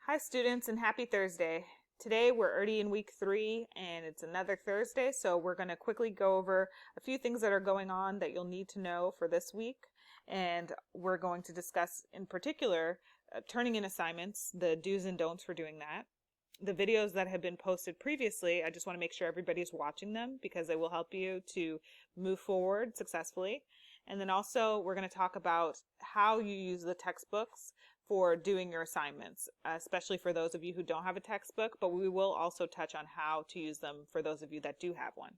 Hi students and happy Thursday. Today we're already in week 3 and it's another Thursday, so we're going to quickly go over a few things that are going on that you'll need to know for this week. And we're going to discuss in particular turning in assignments, the do's and don'ts for doing that. The videos that have been posted previously, I just want to make sure everybody's watching them because they will help you to move forward successfully. And then also we're going to talk about how you use the textbooks for doing your assignments, especially for those of you who don't have a textbook, but we will also touch on how to use them for those of you that do have one.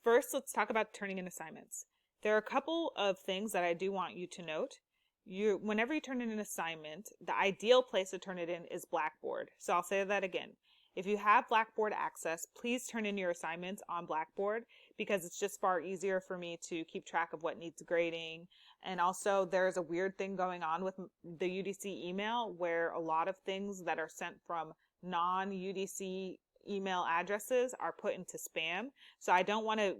First, let's talk about turning in assignments. There are a couple of things that I do want you to note. Whenever you turn in an assignment, the ideal place to turn it in is Blackboard. So I'll say that again. If you have Blackboard access, please turn in your assignments on Blackboard because it's just far easier for me to keep track of what needs grading. And also there's a weird thing going on with the UDC email where a lot of things that are sent from non-UDC email addresses are put into spam. So I don't want to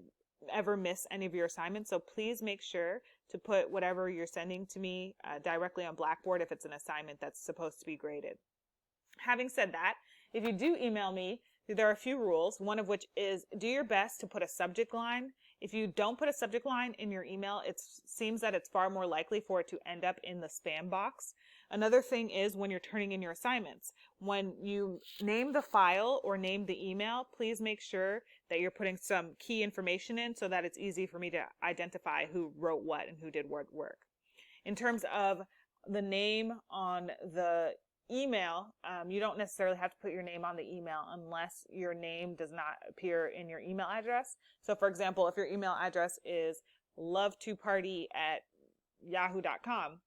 ever miss any of your assignments. So please make sure to put whatever you're sending to me directly on Blackboard if it's an assignment that's supposed to be graded. Having said that, if you do email me, there are a few rules, one of which is do your best to put a subject line. If you don't put a subject line in your email, it seems that it's far more likely for it to end up in the spam box. Another thing is when you're turning in your assignments, when you name the file or name the email, please make sure that you're putting some key information in so that it's easy for me to identify who wrote what and who did what work. In terms of the name on the email, you don't necessarily have to put your name on the email unless your name does not appear in your email address. So for example, if your email address is love2party@yahoo.com,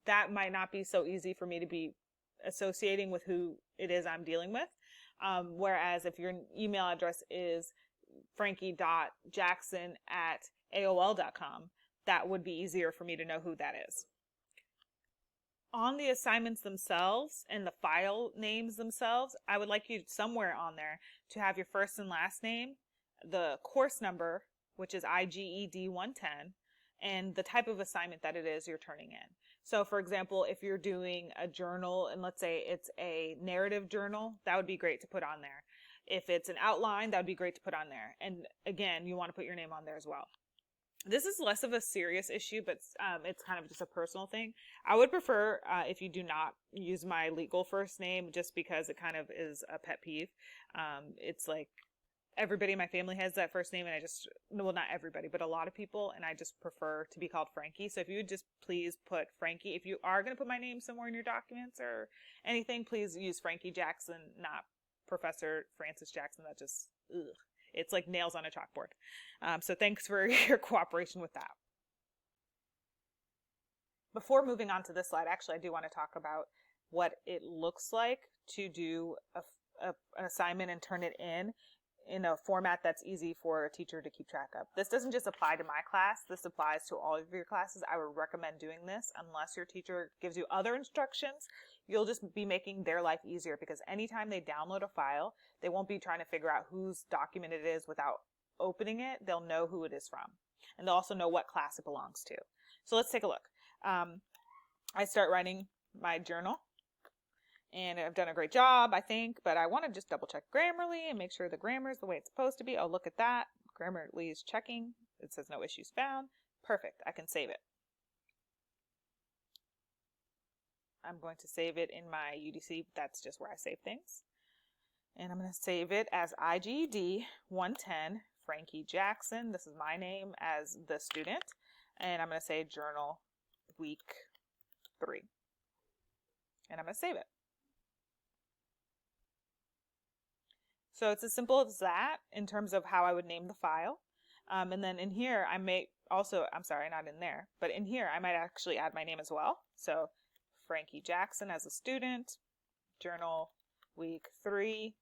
that might not be so easy for me to be associating with who it is I'm dealing with. Whereas if your email address is frankie.jackson@aol.com, that would be easier for me to know who that is. On the assignments themselves and the file names themselves, I would like you somewhere on there to have your first and last name, the course number, which is IGED 110, and the type of assignment that it is you're turning in. So for example, if you're doing a journal and let's say it's a narrative journal, that would be great to put on there. If it's an outline, that would be great to put on there. And again, you want to put your name on there as well. This is less of a serious issue, but it's kind of just a personal thing. I would prefer if you do not use my legal first name just because it kind of is a pet peeve. It's like everybody in my family has that first name and well, not everybody, but a lot of people, and I just prefer to be called Frankie. So if you would just please put Frankie, if you are going to put my name somewhere in your documents or anything, please use Frankie Jackson, not Professor Francis Jackson. That just, ugh. It's like nails on a chalkboard. So thanks for your cooperation with that. Before moving on to this slide, actually, I do want to talk about what it looks like to do an assignment and turn it in a format that's easy for a teacher to keep track of. This doesn't just apply to my class. This applies to all of your classes. I would recommend doing this unless your teacher gives you other instructions. You'll just be making their life easier because anytime they download a file, they won't be trying to figure out whose document it is without opening it. They'll know who it is from. And they'll also know what class it belongs to. So let's take a look. I start writing my journal. And I've done a great job, I think, but I want to just double check Grammarly and make sure the grammar is the way it's supposed to be. Oh, look at that. Grammarly is checking. It says no issues found. Perfect. I can save it. I'm going to save it in my UDC. That's just where I save things. And I'm going to save it as IGED 110 Frankie Jackson. This is my name as the student. And I'm going to say Journal Week 3. And I'm going to save it. So it's as simple as that in terms of how I would name the file. And then in here, I may also, I'm sorry, not in there, but in here, I might actually add my name as well. So Frankie Jackson as a student, Journal Week 3,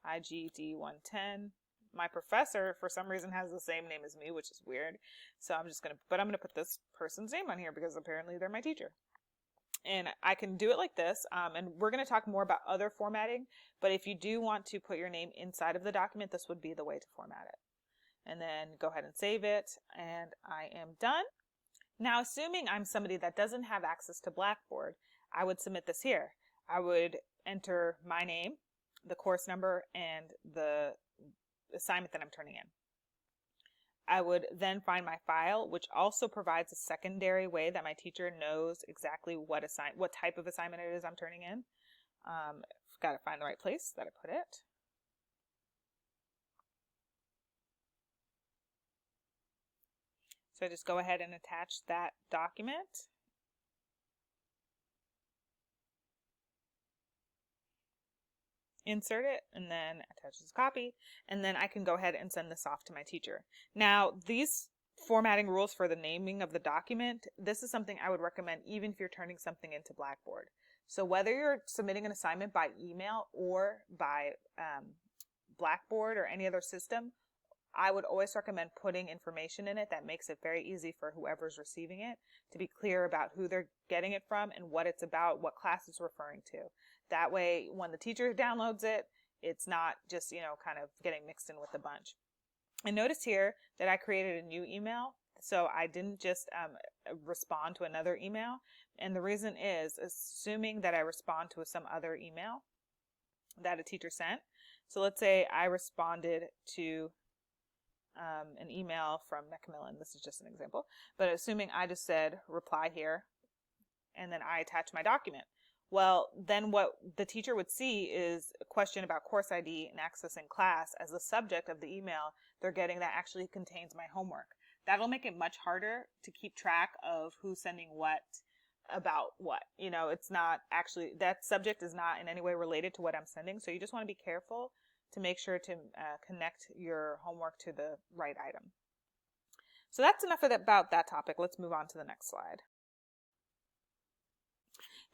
IGED 110. My professor, for some reason, has the same name as me, which is weird. So I'm just going to, but I'm going to put this person's name on here because apparently they're my teacher. And I can do it like this, and we're going to talk more about other formatting, but if you do want to put your name inside of the document, this would be the way to format it. And then go ahead and save it, and I am done. Now, assuming I'm somebody that doesn't have access to Blackboard, I would submit this here. I would enter my name, the course number, and the assignment that I'm turning in. I would then find my file, which also provides a secondary way that my teacher knows exactly what type of assignment it is I'm turning in. I've got to find the right place that I put it. So I just go ahead and attach that document. Insert it, and then attach this copy, and then I can go ahead and send this off to my teacher. Now, these formatting rules for the naming of the document, this is something I would recommend even if you're turning something into Blackboard. So whether you're submitting an assignment by email or by Blackboard or any other system, I would always recommend putting information in it that makes it very easy for whoever's receiving it to be clear about who they're getting it from and what it's about, what class it's referring to. That way, when the teacher downloads it, it's not just, kind of getting mixed in with the bunch. And notice here that I created a new email, so I didn't just respond to another email. And the reason is, assuming that I respond to some other email that a teacher sent. So let's say I responded to an email from Macmillan. This is just an example. But assuming I just said reply here, and then I attach my document. Well, then what the teacher would see is a question about course ID and accessing class as the subject of the email they're getting that actually contains my homework. That'll make it much harder to keep track of who's sending what about what. It's not actually, that subject is not in any way related to what I'm sending. So you just want to be careful to make sure to connect your homework to the right item. So that's enough about that topic. Let's move on to the next slide.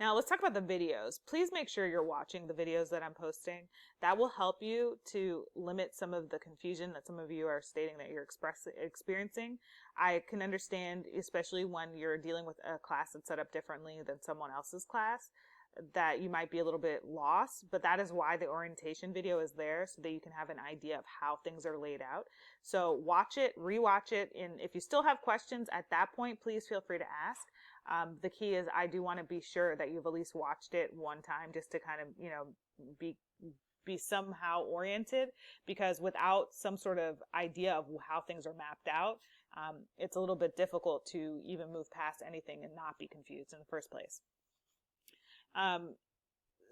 Now let's talk about the videos. Please make sure you're watching the videos that I'm posting. That will help you to limit some of the confusion that some of you are stating that you're experiencing. I can understand, especially when you're dealing with a class that's set up differently than someone else's class, that you might be a little bit lost, but that is why the orientation video is there, so that you can have an idea of how things are laid out. So watch it, rewatch it, and if you still have questions at that point, please feel free to ask. The key is I do want to be sure that you've at least watched it one time just to kind of, be somehow oriented, because without some sort of idea of how things are mapped out, it's a little bit difficult to even move past anything and not be confused in the first place.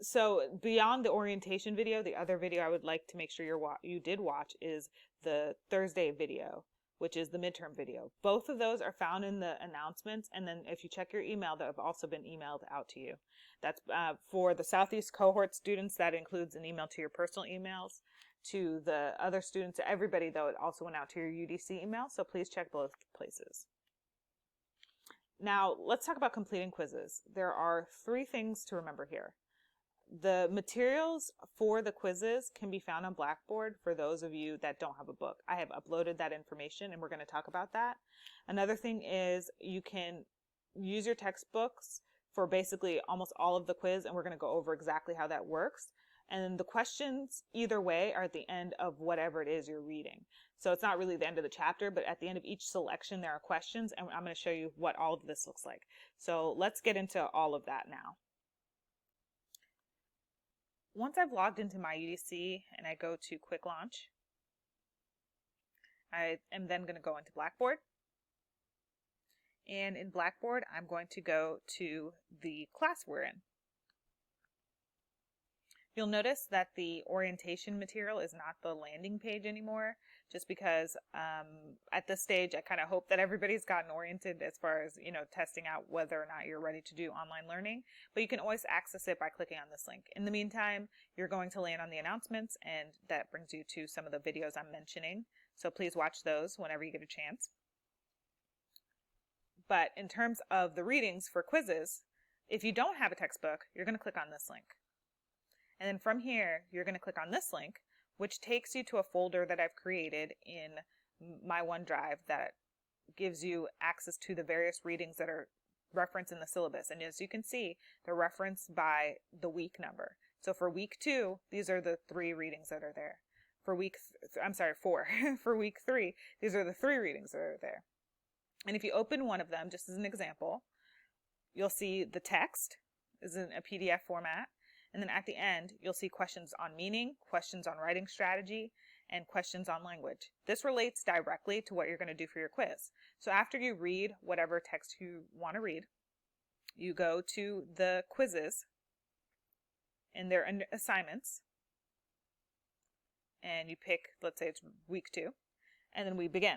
So beyond the orientation video, the other video I would like to make sure you did watch is the Thursday video, which is the midterm video. Both of those are found in the announcements, and then if you check your email, that have also been emailed out to you. That's for the Southeast cohort students. That includes an email to your personal emails. To the other students, to everybody though, it also went out to your UDC email, so please check both places. Now, let's talk about completing quizzes. There are 3 things to remember here. The materials for the quizzes can be found on Blackboard for those of you that don't have a book. I have uploaded that information, and we're going to talk about that. Another thing is you can use your textbooks for basically almost all of the quiz, and we're going to go over exactly how that works. And the questions, either way, are at the end of whatever it is you're reading. So it's not really the end of the chapter, but at the end of each selection, there are questions, and I'm going to show you what all of this looks like. So let's get into all of that now. Once I've logged into my UDC and I go to Quick Launch, I am then going to go into Blackboard. And in Blackboard, I'm going to go to the class we're in. You'll notice that the orientation material is not the landing page anymore, just because at this stage, I kind of hope that everybody's gotten oriented as far as, testing out whether or not you're ready to do online learning. But you can always access it by clicking on this link. In the meantime, you're going to land on the announcements, and that brings you to some of the videos I'm mentioning. So please watch those whenever you get a chance. But in terms of the readings for quizzes, if you don't have a textbook, you're going to click on this link. And then from here, you're going to click on this link, which takes you to a folder that I've created in my OneDrive that gives you access to the various readings that are referenced in the syllabus. And as you can see, they're referenced by the week number. So for week 2, these are the 3 readings that are there. For 4. For week 3, these are the 3 readings that are there. And if you open one of them, just as an example, you'll see the text is in a PDF format. And then at the end, you'll see questions on meaning, questions on writing strategy, and questions on language. This relates directly to what you're going to do for your quiz. So after you read whatever text you want to read, you go to the quizzes and their assignments, and you pick, let's say it's week 2, and then we begin.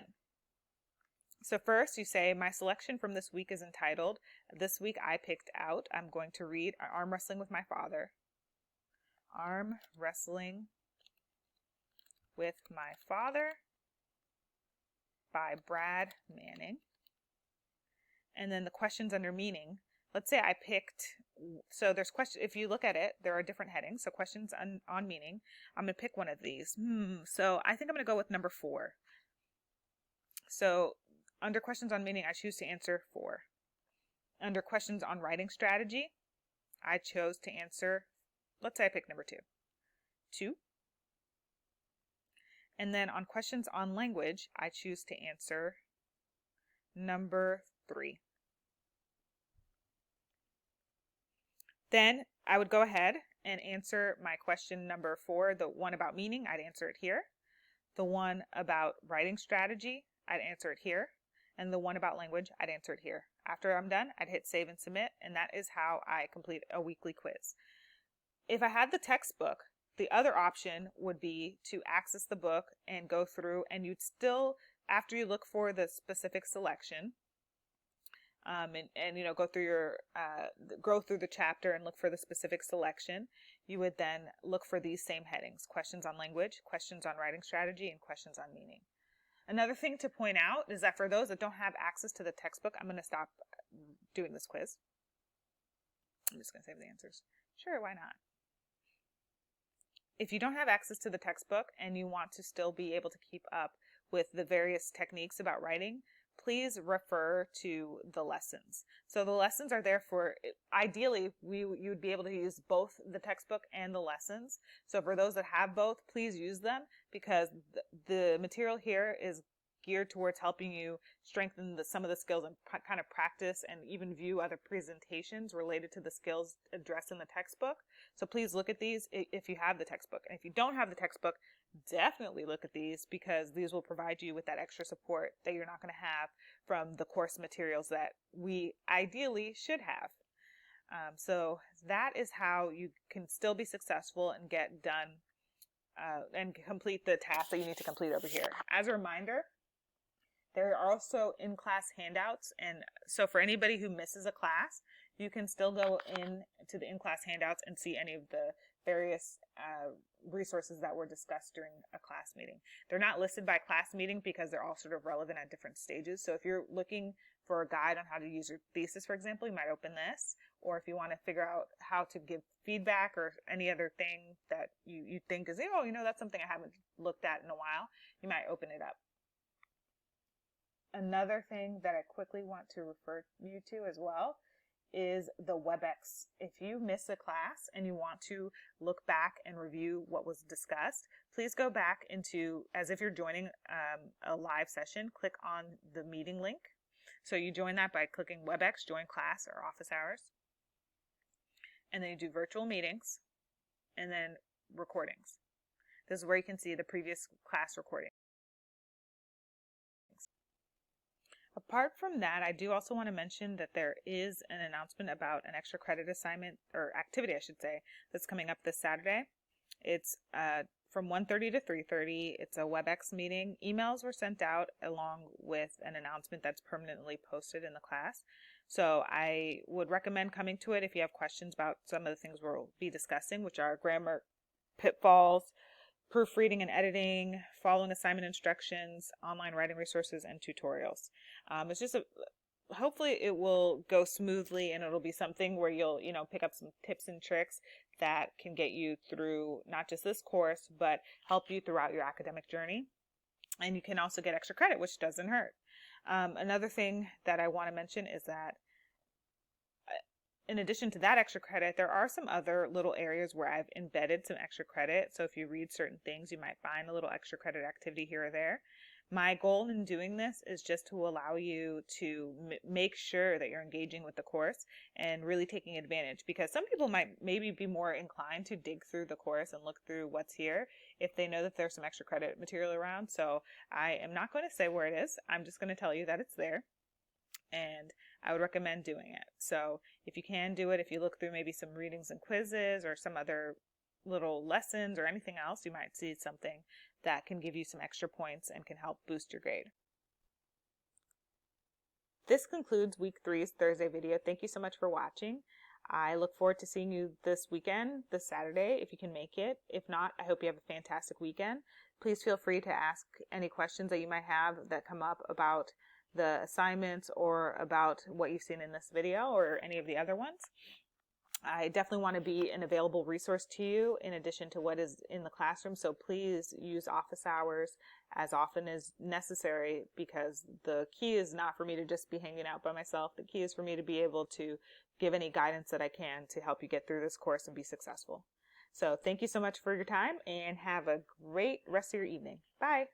So first you say, my selection from this week is entitled, this week I picked out, I'm going to read Arm Wrestling with My Father. Arm Wrestling with My Father by Brad Manning. And then the questions under meaning. Let's say I picked, so there's questions, if you look at it, there are different headings. So questions on meaning. I'm going to pick one of these. So I think I'm going to go with number 4. So under questions on meaning, I choose to answer 4. Under questions on writing strategy, I chose to answer, let's say I picked number 2. 2. And then on questions on language, I choose to answer number 3. Then I would go ahead and answer my question number 4, the one about meaning, I'd answer it here. The one about writing strategy, I'd answer it here. And the one about language, I'd answer it here. After I'm done, I'd hit save and submit, and that is how I complete a weekly quiz. If I had the textbook, the other option would be to access the book and go through, and you'd still, after you look for the specific selection, and you know, go through the chapter and look for the specific selection, you would then look for these same headings: questions on language, questions on writing strategy, and questions on meaning. Another thing to point out is that for those that don't have access to the textbook, I'm going to stop doing this quiz. I'm just going to save the answers. Sure, why not? If you don't have access to the textbook and you want to still be able to keep up with the various techniques about writing, please refer to the lessons. So the lessons are there for, ideally, you would be able to use both the textbook and the lessons. So for those that have both, please use them, because the material here is geared towards helping you strengthen some of the skills and kind of practice and even view other presentations related to the skills addressed in the textbook. So please look at these if you have the textbook. And if you don't have the textbook, definitely look at these, because these will provide you with that extra support that you're not going to have from the course materials that we ideally should have. So that is how you can still be successful and get done and complete the task that you need to complete over here. As a reminder, there are also in-class handouts, and so for anybody who misses a class, you can still go in to the in-class handouts and see any of the various resources that were discussed during a class meeting. They're not listed by class meeting because they're all sort of relevant at different stages. So if you're looking for a guide on how to use your thesis, for example, you might open this. Or if you want to figure out how to give feedback or any other thing that you think is, oh, you know, that's something I haven't looked at in a while, you might open it up. Another thing that I quickly want to refer you to as well is the WebEx. If you miss a class and you want to look back and review what was discussed, please go back into, as if you're joining a live session, click on the meeting link. So you join that by clicking WebEx, join class or office hours. And then you do virtual meetings and then recordings. This is where you can see the previous class recording. Apart from that, I do also want to mention that there is an announcement about an extra credit assignment, or activity I should say, that's coming up this Saturday. It's from 1:30 to 3:30. It's a WebEx meeting. Emails were sent out along with an announcement that's permanently posted in the class. So I would recommend coming to it if you have questions about some of the things we'll be discussing, which are grammar pitfalls, proofreading and editing, following assignment instructions, online writing resources, and tutorials. It's just hopefully it will go smoothly, and it'll be something where you'll, pick up some tips and tricks that can get you through not just this course, but help you throughout your academic journey. And you can also get extra credit, which doesn't hurt. Another thing that I want to mention is that in addition to that extra credit, there are some other little areas where I've embedded some extra credit. So if you read certain things, you might find a little extra credit activity here or there. My goal in doing this is just to allow you to make sure that you're engaging with the course and really taking advantage, because some people might maybe be more inclined to dig through the course and look through what's here if they know that there's some extra credit material around. So I am not going to say where it is. I'm just going to tell you that it's there, and I would recommend doing it. So if you can do it, if you look through maybe some readings and quizzes or some other little lessons or anything else, you might see something that can give you some extra points and can help boost your grade. This concludes week 3's Thursday video. Thank you so much for watching. I look forward to seeing you this weekend, this Saturday, if you can make it. If not, I hope you have a fantastic weekend. Please feel free to ask any questions that you might have that come up about the assignments or about what you've seen in this video or any of the other ones. I definitely want to be an available resource to you in addition to what is in the classroom, so please use office hours as often as necessary, because the key is not for me to just be hanging out by myself. The key is for me to be able to give any guidance that I can to help you get through this course and be successful. So thank you so much for your time, and have a great rest of your evening. Bye!